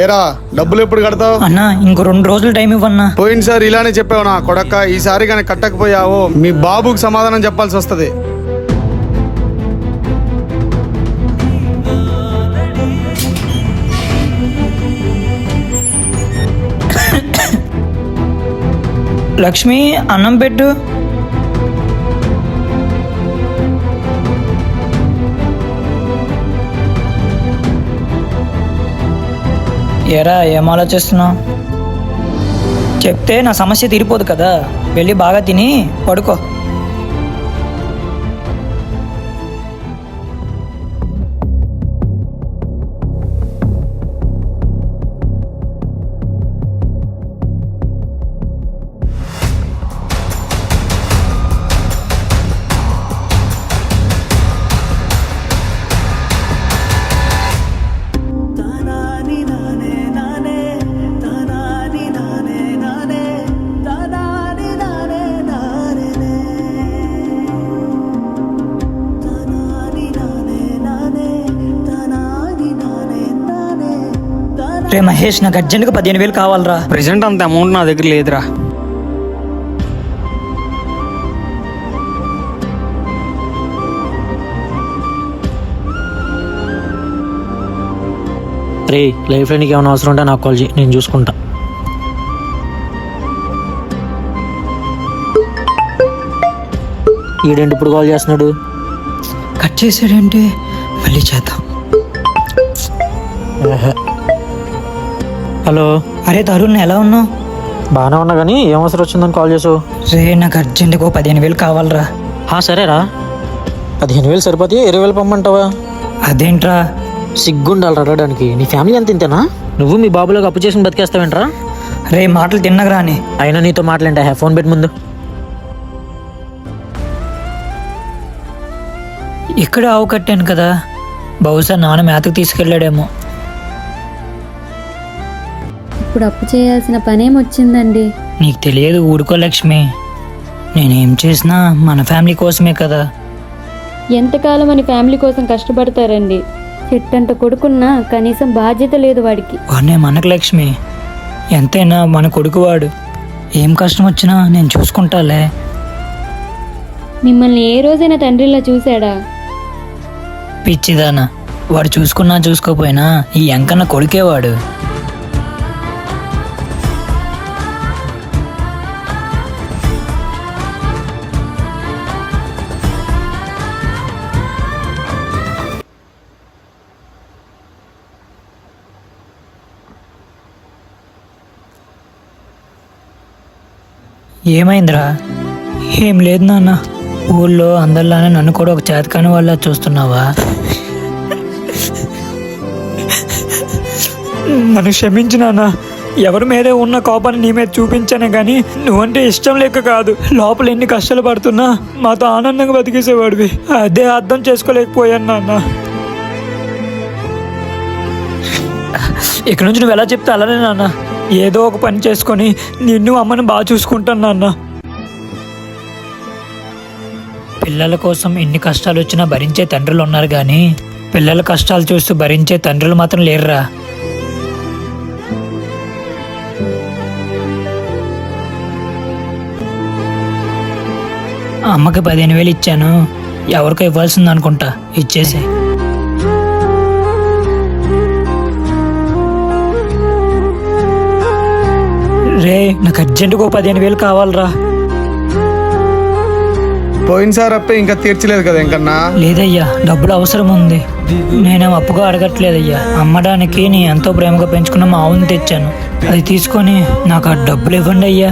ఏరా డబ్బులు ఎప్పుడు కడతావు? అన్నా ఇంకో 2 రోజులు టైం ఇవ్వన్నా. పోయినసారి ఇలానే చెప్పావు నా కొడక్క. ఈసారి కానీ కట్టకపోయావో మీ బాబుకి సమాధానం చెప్పాల్సి వస్తుంది. లక్ష్మి అన్నం పెట్టు. ఏరా ఏం ఆలోచిస్తున్నావు? చెప్తే నా సమస్య తీరిపోదు కదా. వెళ్ళి బాగా తిని పడుకో. రే మహేష్, నాకు అర్జెంట్గా 15,000 కావాలరా. ప్రెసెంట్ అంత అమౌంట్ నా దగ్గర లేదురా. రే లైఫ్లో నీకు ఏమైనా అవసరం ఉంటే నాకు కాల్ చేయి, నేను చూసుకుంటా. ఈడేంటి ఇప్పుడు కాల్ చేస్తున్నాడు? కట్ చేసాడంటే మళ్ళీ చేద్దాం. హలో. అరే తరుణ్, ఎలా ఉన్నావు? బాగానే ఉన్నా కానీ ఏం అవసరం వచ్చిందని కాల్ చేసావు? రే నాకు అర్జెంట్గా 15,000 కావాలరా. సరేరా, 15,000 సరిపోతే 20,000 పంపమంటావా? అదేంట్రా? సిగ్గుండాలి అడగడానికి. నీ ఫ్యామిలీ ఎంత ఇంతేనా? నువ్వు మీ బాబులోకి అప్పు చేసి బతికేస్తావేంట్రా? రే మాటలు తిన్నగరా అని. అయినా నీతో మాట్లాంటే ఫోన్ పెట్టి ముందు. ఇక్కడ ఆవు కట్టాను కదా, బహుశా నాన్న మేతకు తీసుకెళ్ళాడేమో. ఇప్పుడు అప్పు చేయాల్సిన పనేమొచ్చిందండి? నీకు తెలియదు, ఊరుకో లక్ష్మి. నేనేం చేసినా మన ఫ్యామిలీ కోసమే కదా. ఎంతకాలం అని ఫ్యామిలీ కోసం కష్టపడతారండి? చెట్టంట కొడుకున్నా కనీసం బాధ్యత లేదు వాడికి. వాడినే మనకు లక్ష్మి, ఎంతైనా మన కొడుకువాడు. ఏం కష్టం వచ్చినా నేను చూసుకుంటాలే. మిమ్మల్ని ఏ రోజైనా తండ్రిలా చూశాడా? పిచ్చిదానా, వాడు చూసుకున్నా చూసుకోపోయినా ఈ ఎంకన్న కొడుకేవాడు. ఏమైందిరా? ఏం లేదు నాన్న, ఊళ్ళో అందరిలానే నన్ను కూడా ఒక చేతకాని వాళ్ళ చూస్తున్నావా? నన్ను క్షమించు నాన్న. ఎవరి మీదే ఉన్న కోపాన్ని నీ మీద చూపించానే కానీ నువ్వంటే ఇష్టం లేక కాదు. లోపల ఎన్ని కష్టాలు పడుతున్నా మాతో ఆనందంగా బతికేసేవాడివి. అదే అర్థం చేసుకోలేకపోయాను నాన్న. ఇక్కడ నుంచి నువ్వు ఎలా చెప్తే అలానే నాన్న. ఏదో ఒక పని చేసుకొని నిన్ను అమ్మని బాగా చూసుకుంటాను నాన్న. పిల్లల కోసం ఎన్ని కష్టాలు వచ్చినా భరించే తండ్రులు ఉన్నారు కానీ పిల్లల కష్టాలు చూస్తూ భరించే తండ్రులు మాత్రం లేరురా. అమ్మకి 15,000 ఇచ్చాను, ఎవరికో ఇవ్వాల్సింది అనుకుంటా, ఇచ్చేసి. రే నాకు అర్జెంటుగా 15,000 కావాలరా. పోయినసారి అప్పే ఇంకా తీర్చలేదు కదా ఇంకన్నా? లేదయ్యా, డబ్బులు అవసరం ఉంది. నేనేం అప్పుగా అడగట్లేదయ్యా. అమ్మడానికి నీ ఎంతో ప్రేమగా పెంచుకున్న మా ఆవుని తెచ్చాను. అది తీసుకొని నాకు ఆ డబ్బులు ఇవ్వండి అయ్యా.